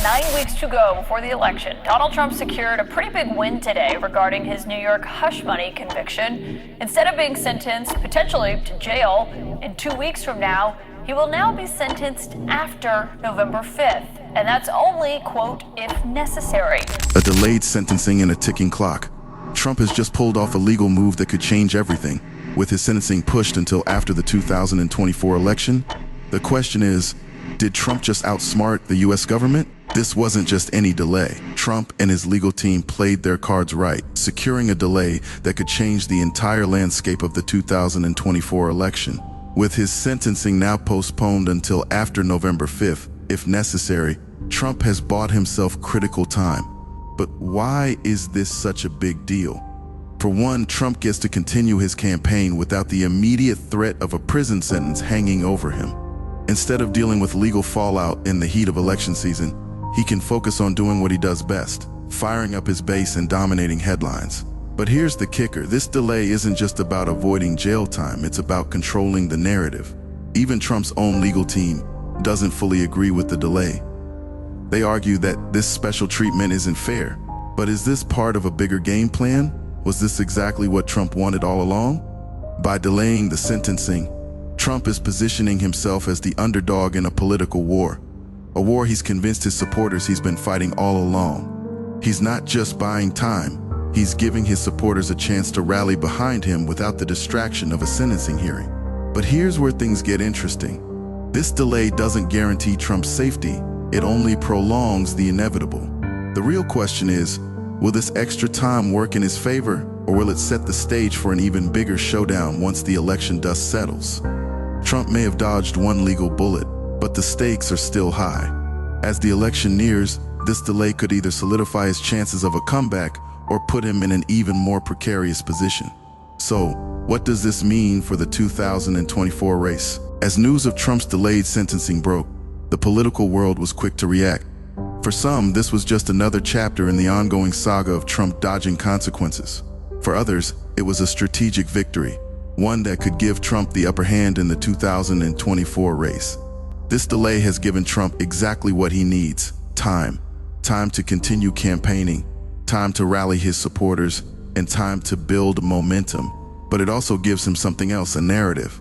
9 weeks to go before the election, Donald Trump secured a pretty big win today regarding his New York hush money conviction. Instead of being sentenced potentially to jail in 2 weeks from now, he will now be sentenced after November 5th. And that's only, quote, if necessary. A delayed sentencing and a ticking clock. Trump has just pulled off a legal move that could change everything. With his sentencing pushed until after the 2024 election, the question is, did Trump just outsmart the U.S. government? This wasn't just any delay. Trump and his legal team played their cards right, securing a delay that could change the entire landscape of the 2024 election. With his sentencing now postponed until after November 5th, if necessary, Trump has bought himself critical time. But why is this such a big deal? For one, Trump gets to continue his campaign without the immediate threat of a prison sentence hanging over him. Instead of dealing with legal fallout in the heat of election season, he can focus on doing what he does best, firing up his base and dominating headlines. But here's the kicker. This delay isn't just about avoiding jail time, it's about controlling the narrative. Even Trump's own legal team doesn't fully agree with the delay. They argue that this special treatment isn't fair. But is this part of a bigger game plan? Was this exactly what Trump wanted all along? By delaying the sentencing, Trump is positioning himself as the underdog in a political war. A war he's convinced his supporters he's been fighting all along. He's not just buying time, he's giving his supporters a chance to rally behind him without the distraction of a sentencing hearing. But here's where things get interesting. This delay doesn't guarantee Trump's safety, it only prolongs the inevitable. The real question is, will this extra time work in his favor, or will it set the stage for an even bigger showdown once the election dust settles? Trump may have dodged one legal bullet, but the stakes are still high. As the election nears, this delay could either solidify his chances of a comeback or put him in an even more precarious position. So, what does this mean for the 2024 race? As news of Trump's delayed sentencing broke, the political world was quick to react. For some, this was just another chapter in the ongoing saga of Trump dodging consequences. For others, it was a strategic victory, one that could give Trump the upper hand in the 2024 race. This delay has given Trump exactly what he needs: time. Time to continue campaigning, time to rally his supporters, and time to build momentum. But it also gives him something else, a narrative.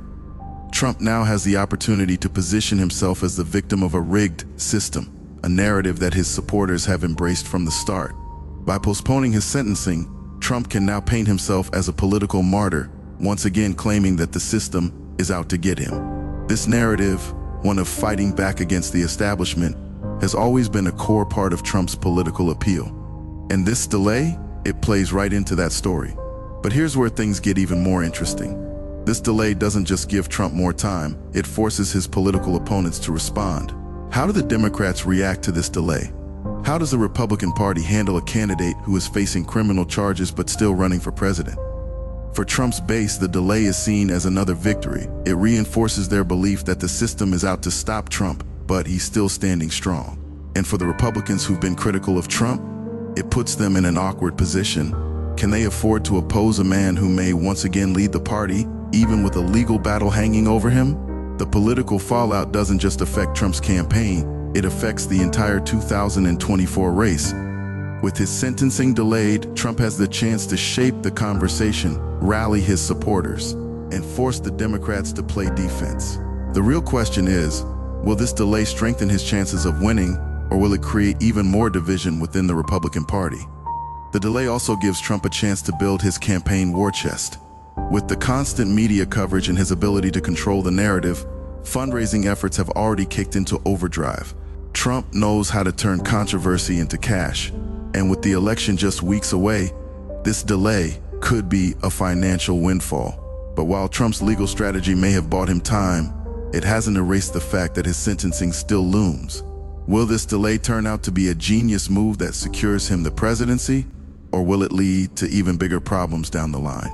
Trump now has the opportunity to position himself as the victim of a rigged system, a narrative that his supporters have embraced from the start. By postponing his sentencing, Trump can now paint himself as a political martyr, once again claiming that the system is out to get him. This narrative, one of fighting back against the establishment, has always been a core part of Trump's political appeal. And this delay, it plays right into that story. But here's where things get even more interesting. This delay doesn't just give Trump more time, it forces his political opponents to respond. How do the Democrats react to this delay? How does the Republican Party handle a candidate who is facing criminal charges but still running for president? For Trump's base, the delay is seen as another victory. It reinforces their belief that the system is out to stop Trump, but he's still standing strong. And for the Republicans who've been critical of Trump, it puts them in an awkward position. Can they afford to oppose a man who may once again lead the party, even with a legal battle hanging over him? The political fallout doesn't just affect Trump's campaign, it affects the entire 2024 race. With his sentencing delayed, Trump has the chance to shape the conversation, rally his supporters, and force the Democrats to play defense. The real question is, will this delay strengthen his chances of winning, or will it create even more division within the Republican Party? The delay also gives Trump a chance to build his campaign war chest. With the constant media coverage and his ability to control the narrative, fundraising efforts have already kicked into overdrive. Trump knows how to turn controversy into cash, and with the election just weeks away, this delay could be a financial windfall. But while Trump's legal strategy may have bought him time, it hasn't erased the fact that his sentencing still looms. Will this delay turn out to be a genius move that secures him the presidency, or will it lead to even bigger problems down the line?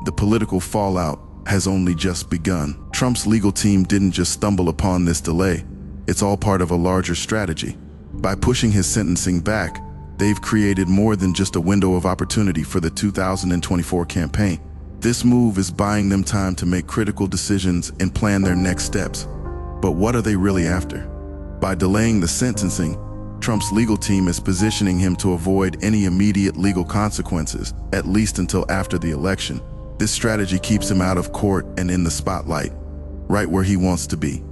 The political fallout has only just begun. Trump's legal team didn't just stumble upon this delay. It's all part of a larger strategy. By pushing his sentencing back, they've created more than just a window of opportunity for the 2024 campaign. This move is buying them time to make critical decisions and plan their next steps. But what are they really after? By delaying the sentencing, Trump's legal team is positioning him to avoid any immediate legal consequences, at least until after the election. This strategy keeps him out of court and in the spotlight, right where he wants to be.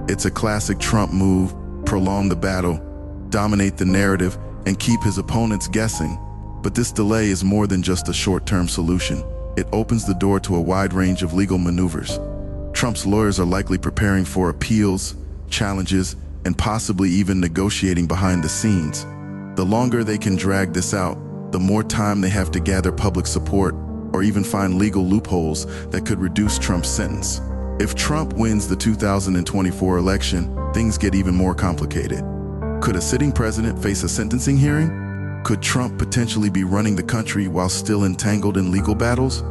It's a classic Trump move: prolong the battle, dominate the narrative, and keep his opponents guessing. But this delay is more than just a short-term solution. It opens the door to a wide range of legal maneuvers. Trump's lawyers are likely preparing for appeals, challenges, and possibly even negotiating behind the scenes. The longer they can drag this out, the more time they have to gather public support or even find legal loopholes that could reduce Trump's sentence. If Trump wins the 2024 election, things get even more complicated. Could a sitting president face a sentencing hearing? Could Trump potentially be running the country while still entangled in legal battles?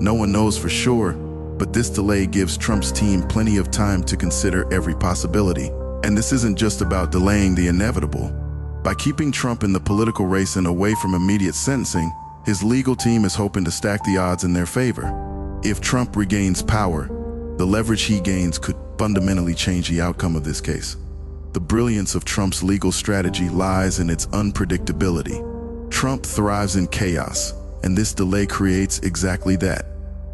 No one knows for sure, but this delay gives Trump's team plenty of time to consider every possibility. And this isn't just about delaying the inevitable. By keeping Trump in the political race and away from immediate sentencing, his legal team is hoping to stack the odds in their favor. If Trump regains power, the leverage he gains could fundamentally change the outcome of this case. The brilliance of Trump's legal strategy lies in its unpredictability. Trump thrives in chaos, and this delay creates exactly that.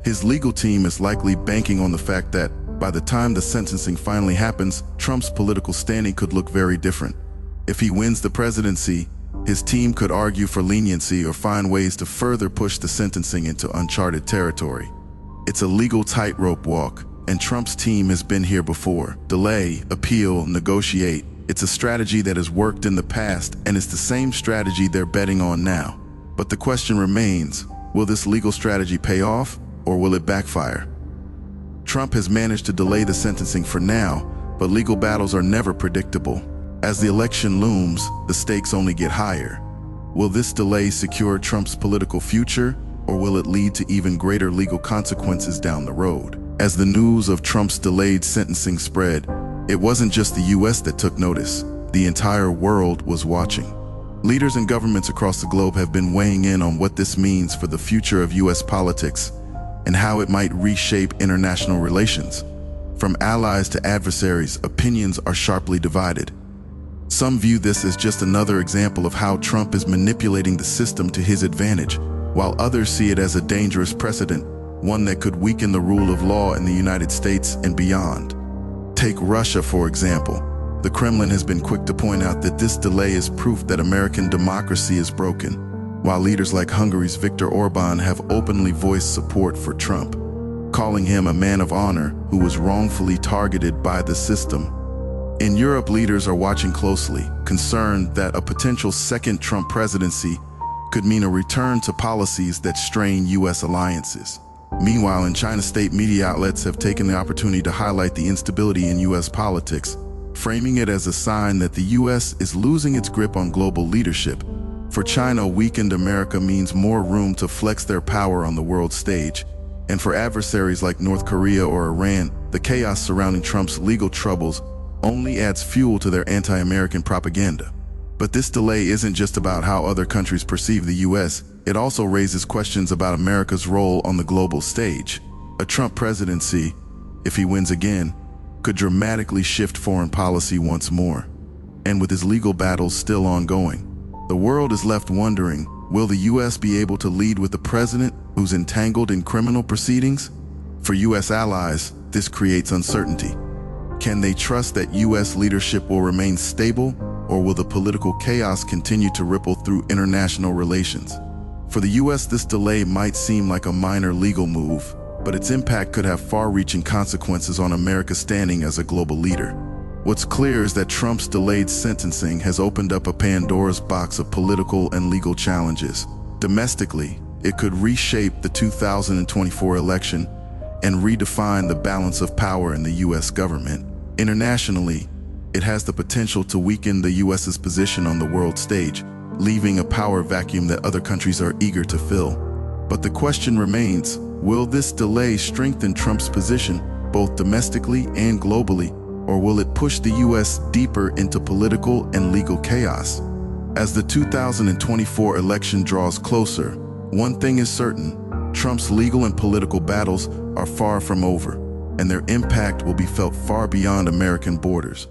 His legal team is likely banking on the fact that, by the time the sentencing finally happens, Trump's political standing could look very different. If he wins the presidency, his team could argue for leniency or find ways to further push the sentencing into uncharted territory. It's a legal tightrope walk, and Trump's team has been here before. Delay, appeal, negotiate. It's a strategy that has worked in the past, and it's the same strategy they're betting on now. But the question remains, will this legal strategy pay off, or will it backfire? Trump has managed to delay the sentencing for now, but legal battles are never predictable. As the election looms, the stakes only get higher. Will this delay secure Trump's political future, or will it lead to even greater legal consequences down the road? As the news of Trump's delayed sentencing spread, it wasn't just the US that took notice. The entire world was watching. Leaders and governments across the globe have been weighing in on what this means for the future of US politics and how it might reshape international relations. From allies to adversaries, opinions are sharply divided. Some view this as just another example of how Trump is manipulating the system to his advantage, while others see it as a dangerous precedent, one that could weaken the rule of law in the United States and beyond. Take Russia, for example. The Kremlin has been quick to point out that this delay is proof that American democracy is broken, while leaders like Hungary's Viktor Orban have openly voiced support for Trump, calling him a man of honor who was wrongfully targeted by the system. In Europe, leaders are watching closely, concerned that a potential second Trump presidency could mean a return to policies that strain U.S. alliances. Meanwhile, in China, state media outlets have taken the opportunity to highlight the instability in U.S. politics, framing it as a sign that the U.S. is losing its grip on global leadership. For China, a weakened America means more room to flex their power on the world stage. And for adversaries like North Korea or Iran, the chaos surrounding Trump's legal troubles only adds fuel to their anti-American propaganda. But this delay isn't just about how other countries perceive the U.S., it also raises questions about America's role on the global stage. A Trump presidency, if he wins again, could dramatically shift foreign policy once more. And with his legal battles still ongoing, the world is left wondering, will the U.S. be able to lead with a president who's entangled in criminal proceedings? For U.S. allies, this creates uncertainty. Can they trust that U.S. leadership will remain stable, or will the political chaos continue to ripple through international relations? For the U.S., this delay might seem like a minor legal move, but its impact could have far-reaching consequences on America's standing as a global leader. What's clear is that Trump's delayed sentencing has opened up a Pandora's box of political and legal challenges. Domestically, it could reshape the 2024 election and redefine the balance of power in the U.S. government. Internationally, it has the potential to weaken the U.S.'s position on the world stage, leaving a power vacuum that other countries are eager to fill. But the question remains, will this delay strengthen Trump's position, both domestically and globally, or will it push the U.S. deeper into political and legal chaos? As the 2024 election draws closer, one thing is certain: Trump's legal and political battles are far from over, and their impact will be felt far beyond American borders.